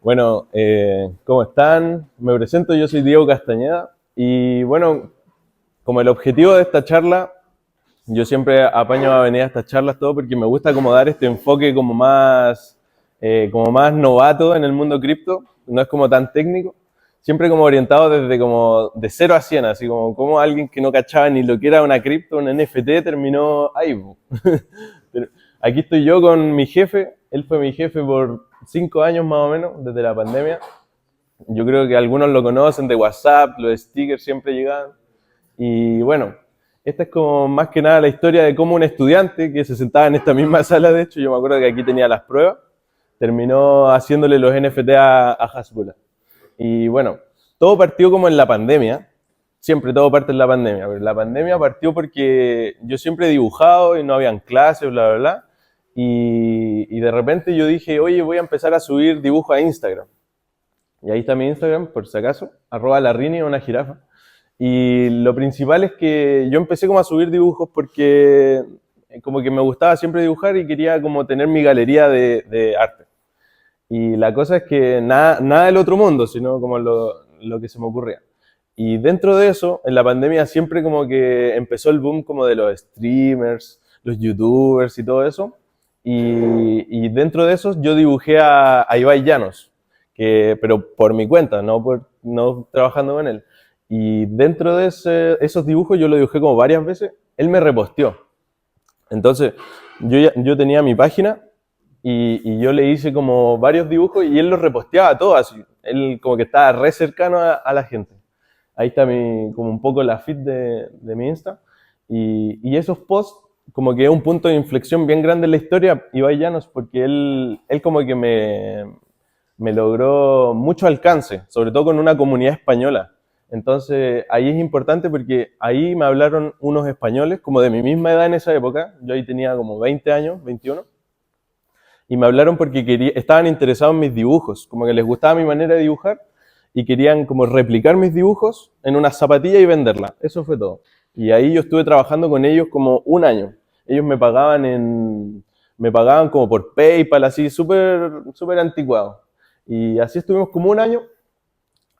Bueno, ¿cómo están? Me presento, yo soy Diego Castañeda y bueno, como el objetivo de esta charla, yo siempre apaño a venir a estas charlas todo porque me gusta como dar este enfoque como más novato en el mundo cripto, no es como tan técnico, siempre como orientado desde como de 0 a 100, así como alguien que no cachaba ni lo que era una cripto, un NFT, terminó ahí. Pero aquí estoy yo con mi jefe, él fue mi jefe por 5 años más o menos, desde la pandemia. Yo creo que algunos lo conocen de WhatsApp, los stickers siempre llegaban. Y bueno, esta es como más que nada la historia de cómo un estudiante que se sentaba en esta misma sala, de hecho, yo me acuerdo que aquí tenía las pruebas, terminó haciéndole los NFT a Hasbulla. Y bueno, todo partió como en la pandemia, siempre todo parte en la pandemia, pero la pandemia partió porque yo siempre he dibujado y no habían clases, bla, bla, bla, y de repente yo dije, oye, voy a empezar a subir dibujos a Instagram. Y ahí está mi Instagram, por si acaso, @larrini, una jirafa. Y lo principal es que yo empecé como a subir dibujos porque como que me gustaba siempre dibujar y quería como tener mi galería de arte. Y la cosa es que nada del otro mundo, sino como lo que se me ocurría. Y dentro de eso, en la pandemia siempre como que empezó el boom como de los streamers, los youtubers y todo eso. Y dentro de esos yo dibujé a Ibai Llanos, pero por mi cuenta, no trabajando con él. Y dentro de esos dibujos yo lo dibujé como varias veces, él me reposteó. Entonces yo tenía mi página y yo le hice como varios dibujos y él los reposteaba todos así. Él como que estaba re cercano a la gente. Ahí está como un poco la feed de mi Insta. Y esos posts, como que es un punto de inflexión bien grande en la historia, Ibai Llanos, porque él como que me logró mucho alcance, sobre todo con una comunidad española. Entonces ahí es importante porque ahí me hablaron unos españoles, como de mi misma edad en esa época, yo ahí tenía como 20 años, 21, y me hablaron porque estaban interesados en mis dibujos, como que les gustaba mi manera de dibujar y querían como replicar mis dibujos en una zapatilla y venderla. Eso fue todo. Y ahí yo estuve trabajando con ellos como un año. Ellos me pagaban como por PayPal, así, súper anticuado. Y así estuvimos como un año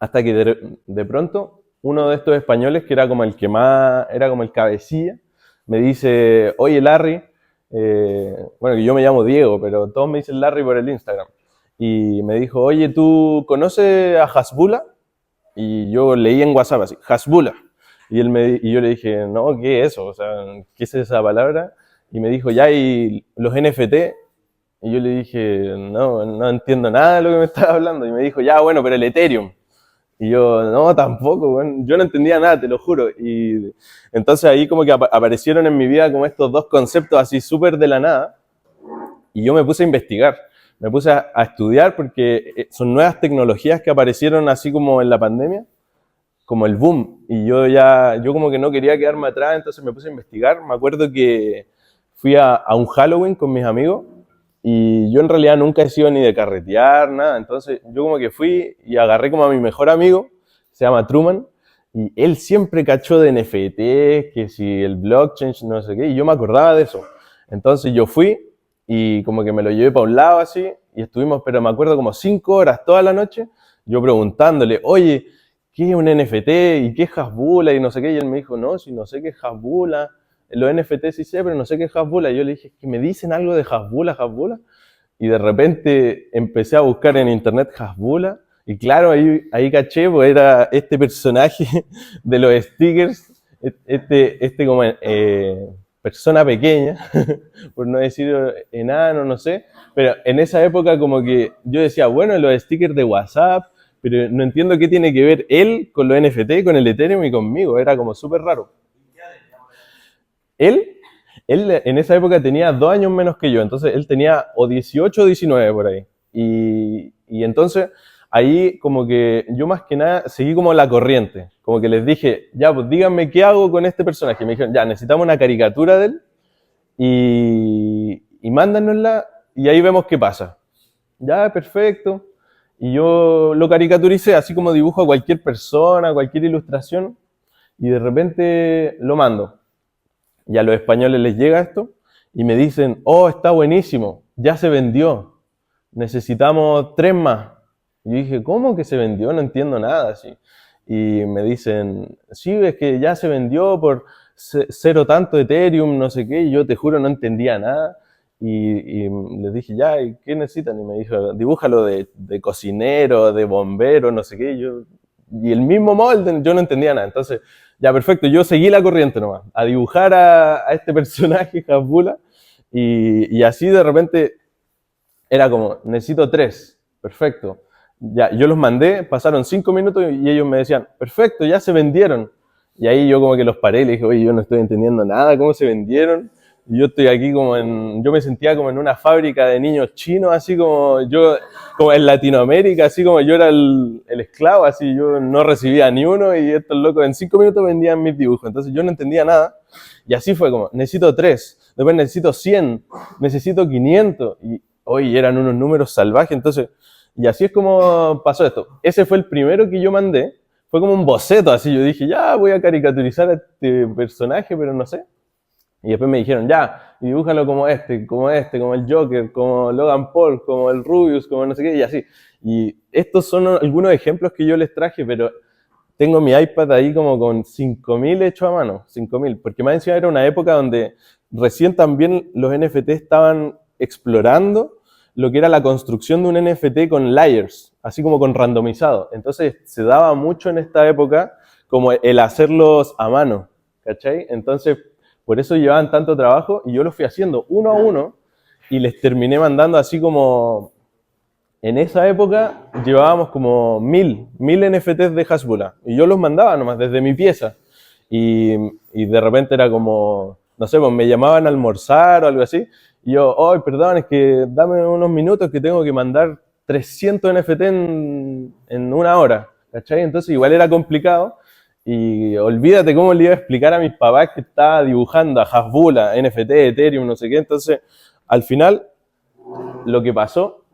hasta que de pronto uno de estos españoles, que era como el que más, era como el cabecilla, me dice, oye Larry, bueno, que yo me llamo Diego, pero todos me dicen Larry por el Instagram. Y me dijo, oye, ¿tú conoces a Hasbulla? Y yo leí en WhatsApp así, Hasbulla. Y yo le dije, no, ¿qué es eso? O sea, ¿qué es esa palabra? Y me dijo, ya, ¿y los NFT? Y yo le dije, no entiendo nada de lo que me estaba hablando. Y me dijo, ya, bueno, pero el Ethereum. Y yo, no, tampoco, bueno, yo no entendía nada, te lo juro. Y entonces ahí como que aparecieron en mi vida como estos dos conceptos así súper de la nada. Y yo me puse a investigar, me puse a estudiar porque son nuevas tecnologías que aparecieron así como en la pandemia, como el boom. Y yo como que no quería quedarme atrás, entonces me puse a investigar. Me acuerdo que fui a un Halloween con mis amigos y yo en realidad nunca he sido ni de carretear, nada. Entonces yo como que fui y agarré como a mi mejor amigo, se llama Truman, y él siempre cachó de NFT, que si el blockchain, no sé qué, y yo me acordaba de eso. Entonces yo fui y como que me lo llevé para un lado así, y estuvimos, pero me acuerdo como 5 horas toda la noche, yo preguntándole, oye, ¿qué es un NFT? ¿Y qué es Hasbulla? Y no sé qué, y él me dijo, no, si no sé qué es Hasbulla, los NFT sí sé, pero no sé qué es Hasbulla. Y yo le dije, que me dicen algo de Hasbulla. Y de repente empecé a buscar en internet Hasbulla. Y claro, ahí caché, pues era este personaje de los stickers, este como persona pequeña, por no decir enano, no sé. Pero en esa época como que yo decía, bueno, los stickers de WhatsApp, pero no entiendo qué tiene que ver él con los NFT, con el Ethereum y conmigo. Era como súper raro. Él, él en esa época tenía 2 años menos que yo, entonces él tenía o 18 o 19 por ahí. Y entonces ahí como que yo más que nada seguí como la corriente, como que les dije, ya, pues díganme qué hago con este personaje. Y me dijeron, ya, necesitamos una caricatura de él y mándanosla y ahí vemos qué pasa. Ya, perfecto. Y yo lo caricaturicé así como dibujo a cualquier persona, cualquier ilustración, y de repente lo mando. Y a los españoles les llega esto y me dicen, oh, está buenísimo, ya se vendió, necesitamos 3 más. Y yo dije, ¿cómo que se vendió? No entiendo nada, así. Y me dicen, sí, es que ya se vendió por cero tanto Ethereum, no sé qué, y yo te juro no entendía nada. Y les dije, ya, ¿y qué necesitan? Y me dijo, dibújalo de cocinero, de bombero, no sé qué. Y el mismo molde, yo no entendía nada. Entonces, ya, perfecto, yo seguí la corriente nomás, a dibujar a este personaje, Hasbula, y así de repente era como, necesito 3, perfecto. Ya, yo los mandé, pasaron 5 minutos y ellos me decían, perfecto, ya se vendieron. Y ahí yo como que los paré y le dije, oye, yo no estoy entendiendo nada, ¿cómo se vendieron? Y yo estoy aquí yo me sentía como en una fábrica de niños chinos, así como yo, como en Latinoamérica, así como yo era el esclavo, así yo no recibía ni uno y estos locos en 5 minutos vendían mis dibujos. Entonces yo no entendía nada. Y así fue como, necesito 3, después necesito 100, necesito 500. Y hoy eran unos números salvajes, entonces, y así es como pasó esto. Ese fue el primero que yo mandé, fue como un boceto, así, yo dije, ya voy a caricaturizar a este personaje, pero no sé. Y después me dijeron, ya, y dibújalo como como el Joker, como Logan Paul, como el Rubius, como no sé qué, y así. Y estos son algunos ejemplos que yo les traje, pero tengo mi iPad ahí como con 5.000 hecho a mano, 5.000, porque más encima era una época donde recién también los NFT estaban explorando lo que era la construcción de un NFT con layers, así como con randomizado. Entonces se daba mucho en esta época como el hacerlos a mano, ¿cachai? Entonces por eso llevaban tanto trabajo y yo los fui haciendo uno a uno y les terminé mandando así como en esa época llevábamos como 1.000 NFTs de Hasbula y yo los mandaba nomás desde mi pieza y de repente era como, no sé, pues me llamaban a almorzar o algo así y yo, oh, perdón, es que dame unos minutos que tengo que mandar 300 NFT en una hora, ¿cachai? Entonces igual era complicado y olvídate cómo le iba a explicar a mis papás que estaba dibujando a Hasbula, NFT, Ethereum, no sé qué, entonces al final lo que pasó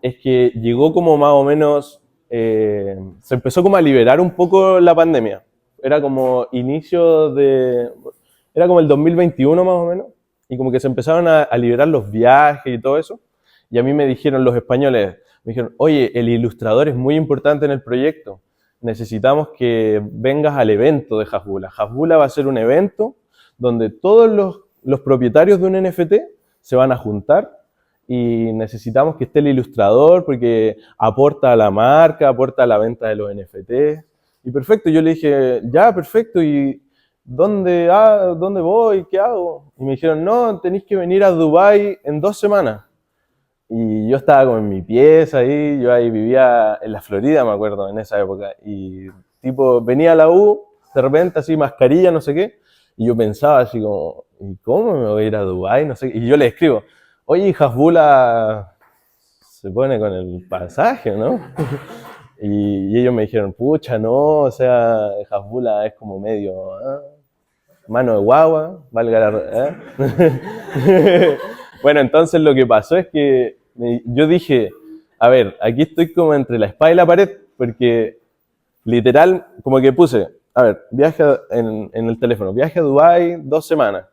es que llegó como más o menos, se empezó como a liberar un poco la pandemia. Era como era como el 2021 más o menos, y como que se empezaron a liberar los viajes y todo eso. Y a mí me dijeron los españoles, me dijeron, oye, el ilustrador es muy importante en el proyecto. Necesitamos que vengas al evento de Hasbula. Hasbula va a ser un evento donde todos los propietarios de un NFT se van a juntar y necesitamos que esté el ilustrador porque aporta a la marca, aporta a la venta de los NFT. Y perfecto, yo le dije, ya, perfecto, ¿y dónde voy? ¿Qué hago? Y me dijeron, no, tenéis que venir a Dubái en 2 semanas. Y yo estaba como en mi pieza ahí, yo ahí vivía en la Florida, me acuerdo, en esa época. Y tipo, venía a la U, de repente así, mascarilla, no sé qué, y yo pensaba así como, ¿y cómo me voy a ir a Dubái? No sé qué. Y yo le escribo, oye, Hasbula se pone con el pasaje, ¿no? Y ellos me dijeron, pucha, no, o sea, Hasbula es como medio, mano de guagua, valga la... Bueno, entonces lo que pasó es que yo dije, a ver, aquí estoy como entre la espada y la pared, porque literal, como que puse, a ver, en el teléfono, viaje a Dubái 2 semanas.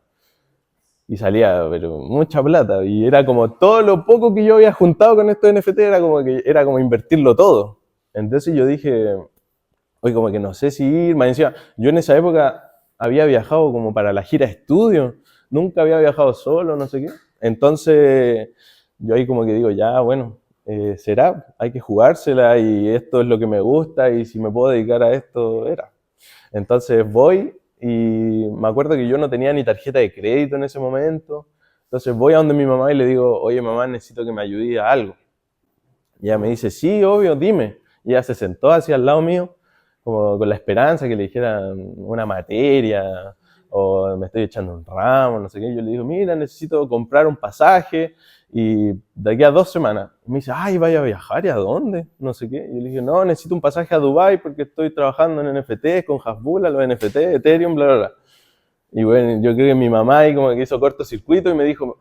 Y salía, pero mucha plata. Y era como todo lo poco que yo había juntado con estos NFT, era como invertirlo todo. Entonces yo dije, oye, como que no sé si ir, más encima, yo en esa época había viajado como para la gira estudio, nunca había viajado solo, no sé qué. Entonces, yo ahí como que digo, ya, bueno, será, hay que jugársela y esto es lo que me gusta y si me puedo dedicar a esto, era. Entonces voy y me acuerdo que yo no tenía ni tarjeta de crédito en ese momento. Entonces voy a donde mi mamá y le digo, oye mamá, necesito que me ayude a algo. Y ella me dice, sí, obvio, dime. Y ella se sentó así al lado mío, como con la esperanza que le dijera una materia o me estoy echando un ramo, no sé qué. Yo le digo, mira, necesito comprar un pasaje y de aquí a 2 semanas. Y me dice, ay, ¿vaya a viajar? ¿Y a dónde? No sé qué. Y yo le dije, no, necesito un pasaje a Dubái porque estoy trabajando en NFTs, con Hasbula, los NFTs, Ethereum, bla, bla, bla. Y bueno, yo creo que mi mamá ahí como que hizo cortocircuito y me dijo,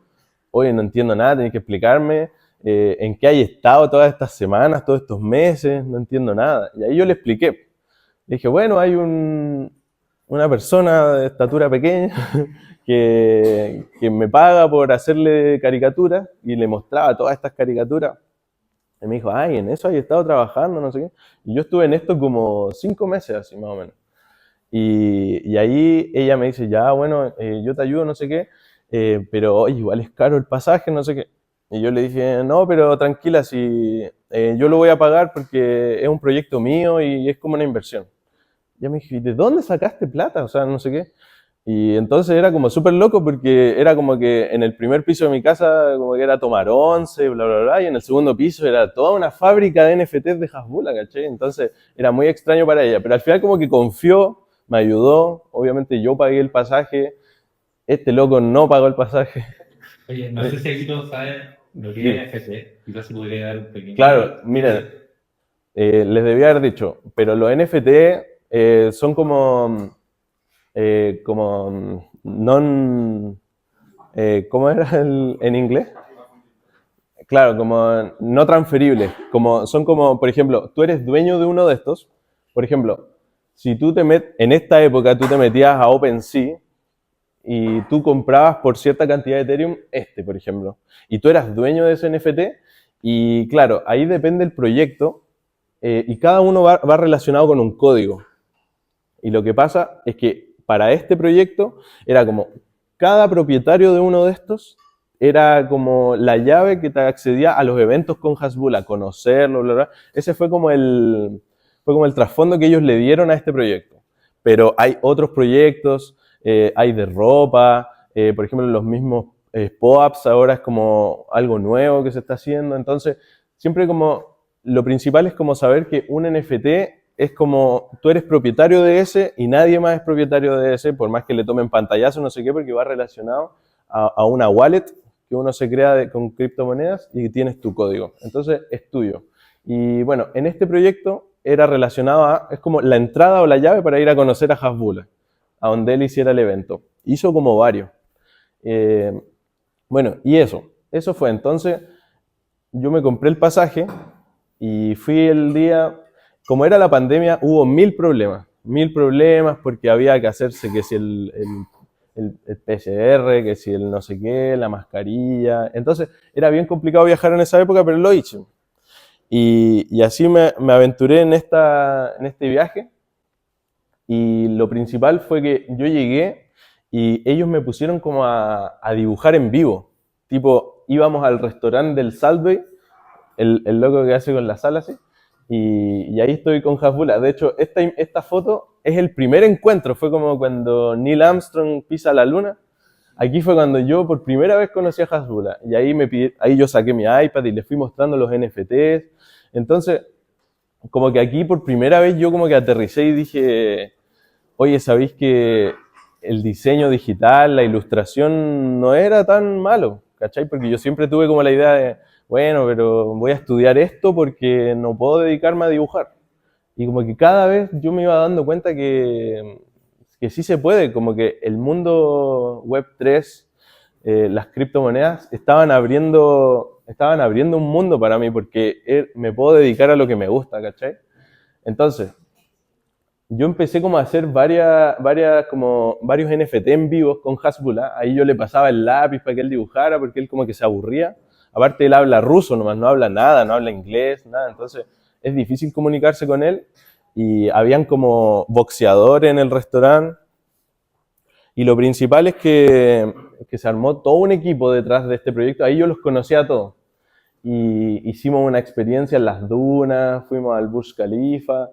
oye, no entiendo nada, tenés que explicarme en qué hay estado todas estas semanas, todos estos meses, no entiendo nada. Y ahí yo le expliqué. Le dije, bueno, hay una persona de estatura pequeña que me paga por hacerle caricaturas y le mostraba todas estas caricaturas. Y me dijo, ay, en eso hay estado trabajando, no sé qué. Y yo estuve en esto como 5 meses, así más o menos. Y ahí ella me dice, ya, bueno, yo te ayudo, no sé qué, pero oye, igual es caro el pasaje, no sé qué. Y yo le dije, no, pero tranquila, si yo lo voy a pagar porque es un proyecto mío y es como una inversión. Y ella me dijo, ¿y de dónde sacaste plata? O sea, no sé qué. Y entonces era como súper loco porque era como que en el primer piso de mi casa como que era tomar once, bla, bla, bla, y en el segundo piso era toda una fábrica de NFTs de Hasbulla, ¿cachai? Entonces era muy extraño para ella, pero al final como que confió, me ayudó, obviamente yo pagué el pasaje, este loco no pagó el pasaje. Oye, no sé si aquí todos saben lo que es Dime. NFT, quizás se podría dar un Claro, pequeño miren, detalle. les debía haber dicho, pero los NFT son como non, ¿cómo era en inglés? Claro, como no transferibles. Son como, por ejemplo, tú eres dueño de uno de estos. Por ejemplo, si tú en esta época tú te metías a OpenSea y tú comprabas por cierta cantidad de Ethereum por ejemplo, y tú eras dueño de ese NFT, y claro, ahí depende el proyecto, y cada uno va relacionado con un código. Y lo que pasa es que para este proyecto era como cada propietario de uno de estos era como la llave que te accedía a los eventos con Hasbulla, a conocerlo, bla, bla. Ese fue como el trasfondo que ellos le dieron a este proyecto. Pero hay otros proyectos, hay de ropa, por ejemplo, los mismos POAPs ahora es como algo nuevo que se está haciendo. Entonces, siempre como lo principal es como saber que un NFT es como tú eres propietario de ese y nadie más es propietario de ese, por más que le tomen pantallazo, no sé qué, porque va relacionado a una wallet que uno se crea con criptomonedas y tienes tu código. Entonces es tuyo. Y bueno, en este proyecto era relacionado es como la entrada o la llave para ir a conocer a Hasbulla, a donde él hiciera el evento. Hizo como varios. Eh, bueno, y eso fue. Entonces yo me compré el pasaje y fui el día, como era la pandemia, hubo mil problemas porque había que hacerse que si el PCR, que si el no sé qué, la mascarilla. Entonces era bien complicado viajar en esa época, pero lo hice. Y así me aventuré en este viaje. Y lo principal fue que yo llegué y ellos me pusieron como a dibujar en vivo. Tipo, íbamos al restaurante del Salve, el loco que hace con la sala así. Y ahí estoy con Hasbulla. De hecho, esta foto es el primer encuentro. Fue como cuando Neil Armstrong pisa la luna. Aquí fue cuando yo por primera vez conocí a Hasbulla. Y ahí yo saqué mi iPad y le fui mostrando los NFTs. Entonces, como que aquí por primera vez yo como que aterricé y dije, oye, ¿sabéis que el diseño digital, la ilustración no era tan malo? ¿Cachai? Porque yo siempre tuve como la idea de, bueno, pero voy a estudiar esto porque no puedo dedicarme a dibujar. Y como que cada vez yo me iba dando cuenta que sí se puede, como que el mundo Web3, las criptomonedas, estaban abriendo un mundo para mí porque me puedo dedicar a lo que me gusta, ¿cachai? Entonces, yo empecé como a hacer como varios NFT en vivos con Hasbulla. Ahí yo le pasaba el lápiz para que él dibujara, porque él como que se aburría. Aparte, él habla ruso nomás, no habla nada, no habla inglés, nada. Entonces, es difícil comunicarse con él. Y habían como boxeadores en el restaurante. Y lo principal es que se armó todo un equipo detrás de este proyecto. Ahí yo los conocía a todos. Y hicimos una experiencia en las dunas, fuimos al Burj Khalifa,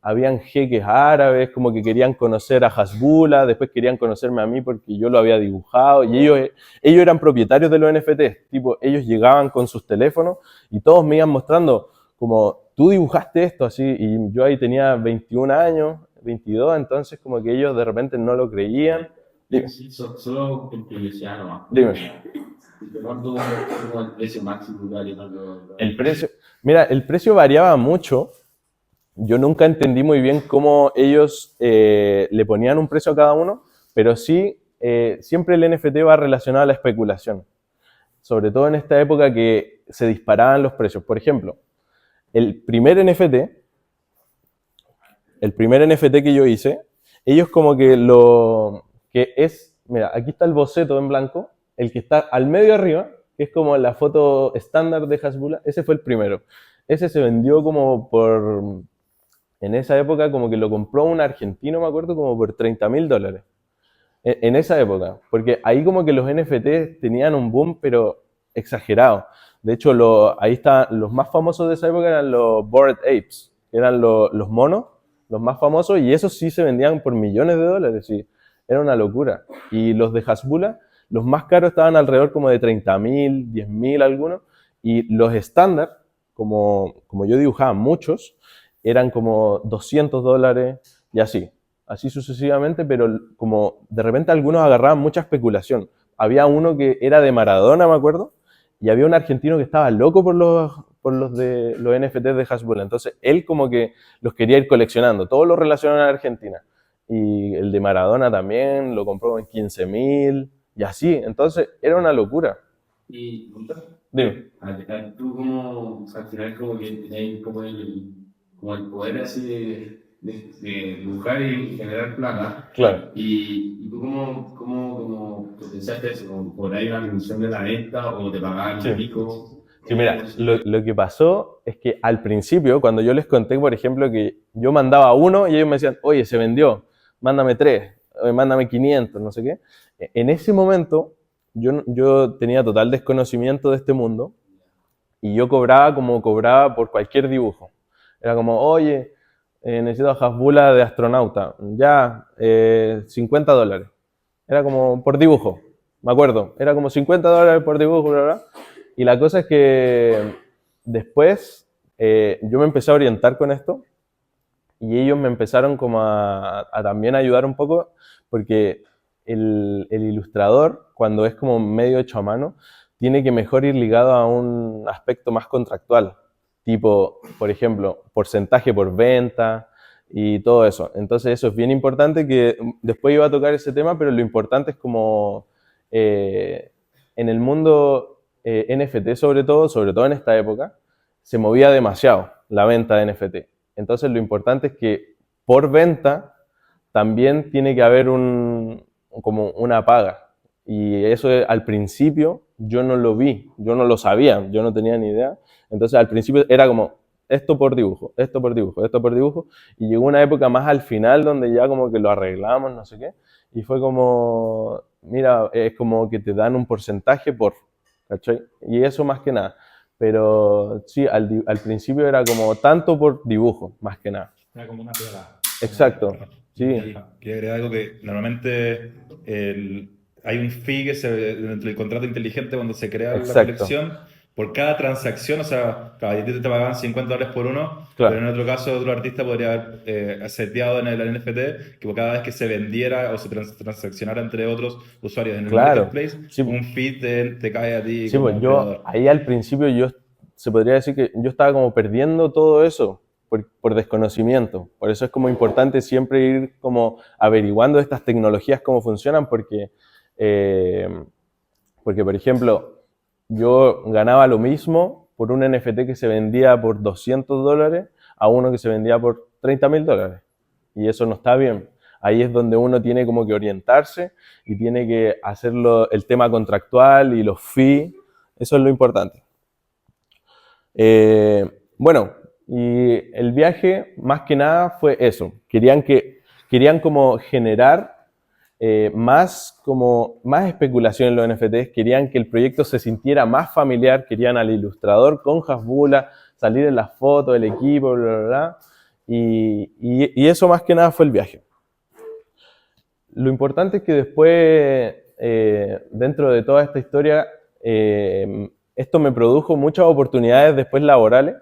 habían jeques árabes como que querían conocer a Hasbulla, después querían conocerme a mí porque yo lo había dibujado, y ellos eran propietarios de los NFTs, tipo, ellos llegaban con sus teléfonos y todos me iban mostrando como, tú dibujaste esto así, y yo ahí tenía 21 años, 22, entonces como que ellos de repente no lo creían. Dime, Sí, solo por curiosidad nomás. dime. ¿Cuánto como el precio máximo igual y no El precio, mira, el precio variaba mucho. Yo nunca entendí muy bien cómo ellos le ponían un precio a cada uno, pero sí, siempre el NFT va relacionado a la especulación, sobre todo en esta época que se disparaban los precios. Por ejemplo, el primer NFT, el primer NFT que yo hice, ellos como que es, mira, aquí está el boceto en blanco, el que está al medio arriba, que es como la foto estándar de Hasbulla, ese fue el primero. Ese se vendió como por, en esa época como que lo compró un argentino, me acuerdo, como por $30.000. En esa época, porque ahí como que los NFT tenían un boom, pero exagerado. De hecho, ahí están los más famosos de esa época eran los Bored Apes, que eran los monos, los más famosos, y esos sí se vendían por millones de dólares, sí, era una locura. Y los de Hasbulla, los más caros estaban alrededor como de 30.000, 10.000 algunos, y los estándar, como yo dibujaba muchos, eran como $200 y así sucesivamente, pero como de repente algunos agarraban mucha especulación. Había uno que era de Maradona, me acuerdo, y había un argentino que estaba loco por los NFTs de Hasbulla. Entonces él como que los quería ir coleccionando, todos los relacionados a Argentina. Y el de Maradona también lo compró en 15.000 y así. Entonces era una locura. Y Dime. tú como, o sea, al final como que tenéis como el poder así de dibujar y generar plata. Claro. Y tú como pensaste eso, como por ahí una comisión de la venta o te pagaban Sí. pico. Sí, mira, lo que pasó es que al principio, cuando yo les conté, por ejemplo, que yo mandaba uno y ellos me decían, oye, se vendió, mándame 3, mándame 500, no sé qué. En ese momento, yo tenía total desconocimiento de este mundo y yo cobraba como cobraba por cualquier dibujo. Era como, oye, necesito Hasbulla de astronauta, ya, $50. Era como por dibujo, me acuerdo. Era como $50 por dibujo, bla, bla. Y la cosa es que después yo me empecé a orientar con esto y ellos me empezaron como a también ayudar un poco porque el ilustrador, cuando es como medio hecho a mano, tiene que mejor ir ligado a un aspecto más contractual, tipo, por ejemplo, porcentaje por venta y todo eso. Entonces eso es bien importante que después iba a tocar ese tema, pero lo importante es como en el mundo NFT sobre todo en esta época, se movía demasiado la venta de NFT. Entonces lo importante es que por venta también tiene que haber como una paga. Y eso al principio yo no lo vi, yo no lo sabía, yo no tenía ni idea. Entonces al principio era como esto por dibujo, esto por dibujo, esto por dibujo. Y llegó una época más al final donde ya como que lo arreglamos, no sé qué. Y fue como, mira, es como que te dan un porcentaje por, ¿cachai? Y eso más que nada. Pero sí, al principio era como tanto por dibujo, más que nada. Era como una pega. Exacto, sí, Quería agregar algo que normalmente hay un fee dentro del contrato inteligente cuando se crea la exacto, colección por cada transacción, o sea, claro, a ti te pagaban $50 por uno, pero en claro, otro caso otro artista podría haber seteado en el NFT que por cada vez que se vendiera o se transaccionara entre otros usuarios en el claro. marketplace, Sí, un fee te cae a ti sí, pues como yo creador. ahí al principio se podría decir que yo estaba como perdiendo todo eso por desconocimiento. Por eso es como importante siempre ir como averiguando estas tecnologías cómo funcionan eh, porque por ejemplo, yo ganaba lo mismo por un NFT que se vendía por $200 a uno que se vendía por $30.000. Y eso no está bien. Ahí es donde uno tiene como que orientarse y tiene que hacerlo el tema contractual y los fees. Eso es lo importante. Bueno, y el viaje más que nada fue eso. Querían como generar más especulación en los NFTs, querían que el proyecto se sintiera más familiar, querían al ilustrador con Hasbulla, salir en las fotos del equipo, bla, bla, bla. Y eso más que nada fue el viaje. Lo importante es que después, dentro de toda esta historia, esto me produjo muchas oportunidades después laborales.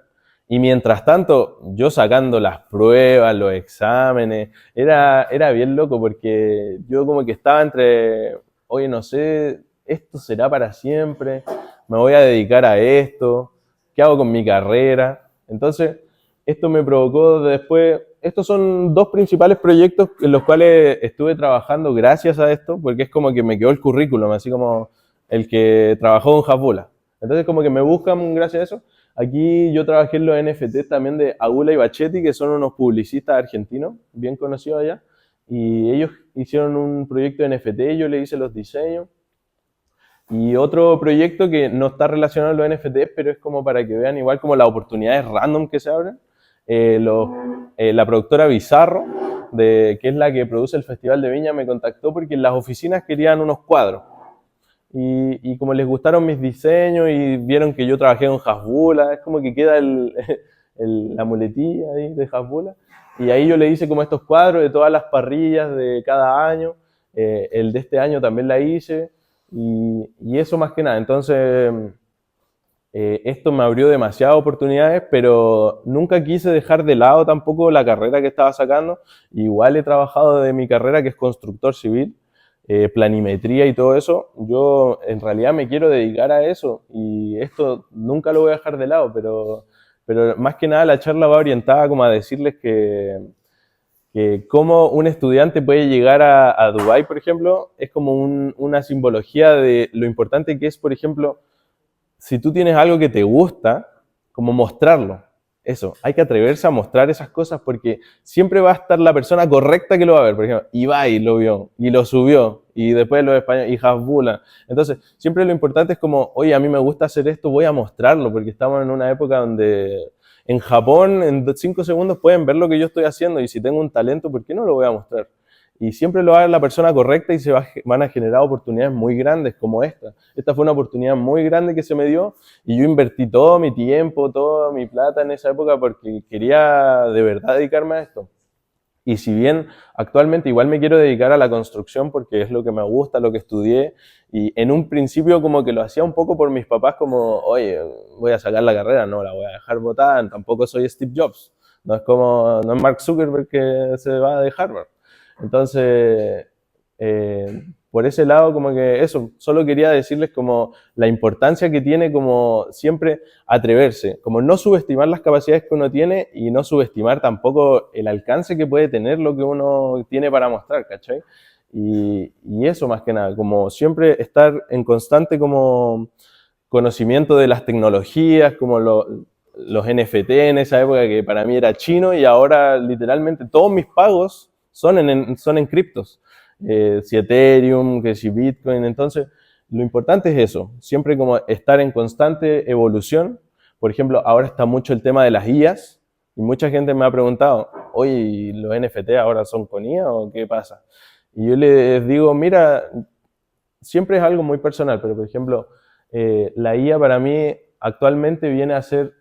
Y mientras tanto, yo sacando las pruebas, los exámenes, era bien loco porque yo como que estaba entre, oye, no sé, esto será para siempre, me voy a dedicar a esto, ¿qué hago con mi carrera? Entonces, esto me provocó después, estos son dos principales proyectos en los cuales estuve trabajando gracias a esto, porque es como que me quedó el currículum, así como el que trabajó en Hasbulla. Entonces como que me buscan gracias a eso. Aquí yo trabajé en los NFTs también de Agula y Bachetti, que son unos publicistas argentinos, bien conocidos allá, y ellos hicieron un proyecto de NFT, yo le hice los diseños, Y otro proyecto que no está relacionado a los NFTs, pero es como para que vean igual como las oportunidades random que se abren. La productora Bizarro, que es la que produce el Festival de Viña, me contactó porque en las oficinas querían unos cuadros. Y como les gustaron mis diseños y vieron que yo trabajé con Hasbula, es como que queda la muletilla ahí de Hasbula. Y ahí yo le hice como estos cuadros de todas las parrillas de cada año. El de este año también la hice. Y eso más que nada. Entonces, esto me abrió demasiadas oportunidades, pero nunca quise dejar de lado tampoco la carrera que estaba sacando. Igual he trabajado de mi carrera, que es constructor civil, planimetría y todo eso. Yo en realidad me quiero dedicar a eso y esto nunca lo voy a dejar de lado, pero más que nada la charla va orientada como a decirles que cómo un estudiante puede llegar a Dubái, por ejemplo, es como una simbología de lo importante que es, por ejemplo, si tú tienes algo que te gusta, como mostrarlo. Eso, hay que atreverse a mostrar esas cosas porque siempre va a estar la persona correcta que lo va a ver. Por ejemplo, Ibai lo vio y lo subió y después los españoles y Hasbula. Entonces, siempre lo importante es como, oye, a mí me gusta hacer esto, voy a mostrarlo porque estamos en una época donde en Japón en 5 segundos pueden ver lo que yo estoy haciendo y si tengo un talento, ¿por qué no lo voy a mostrar? Y siempre lo va a ver la persona correcta y van a generar oportunidades muy grandes como esta. Esta fue una oportunidad muy grande que se me dio y yo invertí todo mi tiempo, toda mi plata en esa época porque quería de verdad dedicarme a esto. Y si bien actualmente igual me quiero dedicar a la construcción porque es lo que me gusta, lo que estudié, y en un principio como que lo hacía un poco por mis papás como, oye, voy a sacar la carrera, no, la voy a dejar botada, tampoco soy Steve Jobs, no es Mark Zuckerberg que se va de Harvard. Entonces, por ese lado, como que eso, solo quería decirles como la importancia que tiene como siempre atreverse, como no subestimar las capacidades que uno tiene y no subestimar tampoco el alcance que puede tener lo que uno tiene para mostrar, ¿cachai? Y eso más que nada, como siempre estar en constante como conocimiento de las tecnologías, como los NFT en esa época que para mí era chino y ahora literalmente todos mis pagos son en criptos. Si Ethereum, que si Bitcoin. Entonces, lo importante es eso, siempre como estar en constante evolución. Por ejemplo, ahora está mucho el tema de las IAs y mucha gente me ha preguntado, oye, ¿los NFT ahora son con IA o qué pasa? Y yo les digo, mira, siempre es algo muy personal, pero por ejemplo, la IA para mí actualmente viene a ser,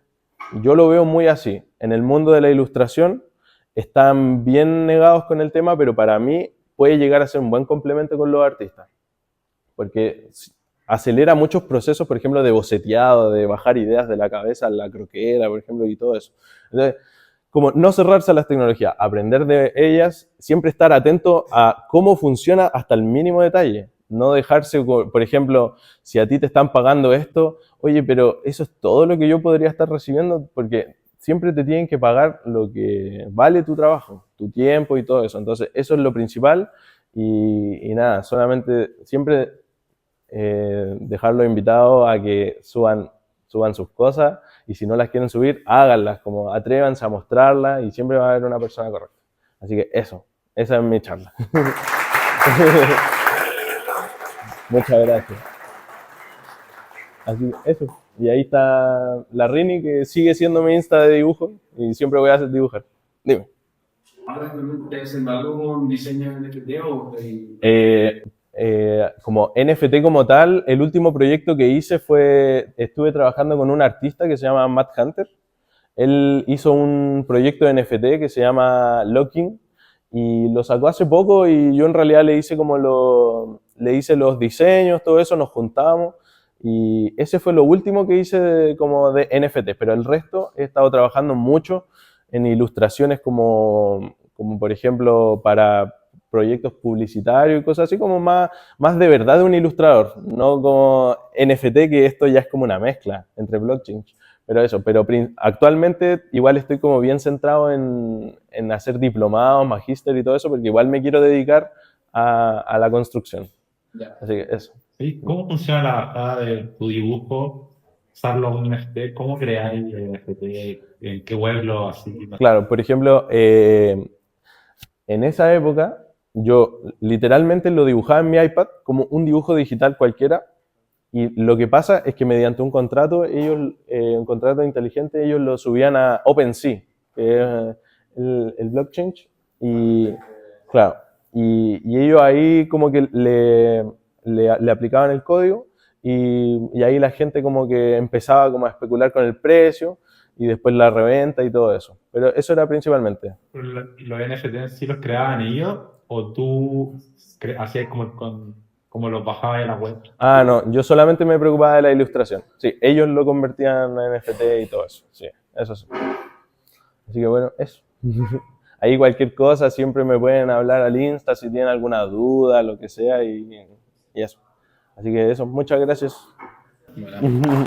yo lo veo muy así, en el mundo de la ilustración están bien negados con el tema, pero para mí puede llegar a ser un buen complemento con los artistas, porque acelera muchos procesos, por ejemplo, de boceteado, de bajar ideas de la cabeza a la croquera, por ejemplo, y todo eso. Entonces, como no cerrarse a las tecnologías, aprender de ellas, siempre estar atento a cómo funciona hasta el mínimo detalle. No dejarse, por ejemplo, si a ti te están pagando esto, oye, pero eso es todo lo que yo podría estar recibiendo, porque siempre te tienen que pagar lo que vale tu trabajo, tu tiempo y todo eso. Entonces, eso es lo principal y nada, solamente siempre dejarlos invitados a que suban sus cosas y si no las quieren subir, háganlas, como atrévanse a mostrarlas y siempre va a haber una persona correcta. Así que eso, esa es mi charla. Muchas gracias. Así que eso. Y ahí está la Rini, que sigue siendo mi Insta de dibujo y siempre voy a hacer dibujar. Dime. ¿Ahora te hacen algo con diseño en NFT o Como NFT como tal, el último proyecto que hice estuve trabajando con un artista que se llama Matt Hunter. Él hizo un proyecto de NFT que se llama Locking y lo sacó hace poco y yo en realidad le hice los diseños, todo eso, nos juntamos y ese fue lo último que hice como de NFT, pero el resto he estado trabajando mucho en ilustraciones como por ejemplo para proyectos publicitarios y cosas así como más de verdad de un ilustrador, no como NFT, que esto ya es como una mezcla entre blockchain. Pero eso, actualmente igual estoy como bien centrado en hacer diplomados, magíster y todo eso, porque igual me quiero dedicar a la construcción. Ya. Así que eso. ¿Sí? ¿Cómo funciona la bajada de tu dibujo? Usarlo en un NFT, ¿cómo creáis el NFT? ¿En qué web lo así? Claro, por ejemplo, en esa época yo literalmente lo dibujaba en mi iPad como un dibujo digital cualquiera Y lo que pasa es que mediante un contrato, un contrato inteligente, ellos lo subían a OpenSea, que es el blockchain, y claro, y ellos ahí como que le aplicaban el código y ahí la gente como que empezaba como a especular con el precio y después la reventa y todo eso. Pero eso era principalmente. ¿Los NFT sí los creaban ellos o tú hacías como los bajabas de la web? Ah, no, yo solamente me preocupaba de la ilustración. Sí, ellos lo convertían en NFT y todo eso. Sí, eso sí. Así que bueno, eso. Ahí cualquier cosa siempre me pueden hablar al Insta si tienen alguna duda, lo que sea y eso. Así que eso, muchas gracias. Bueno.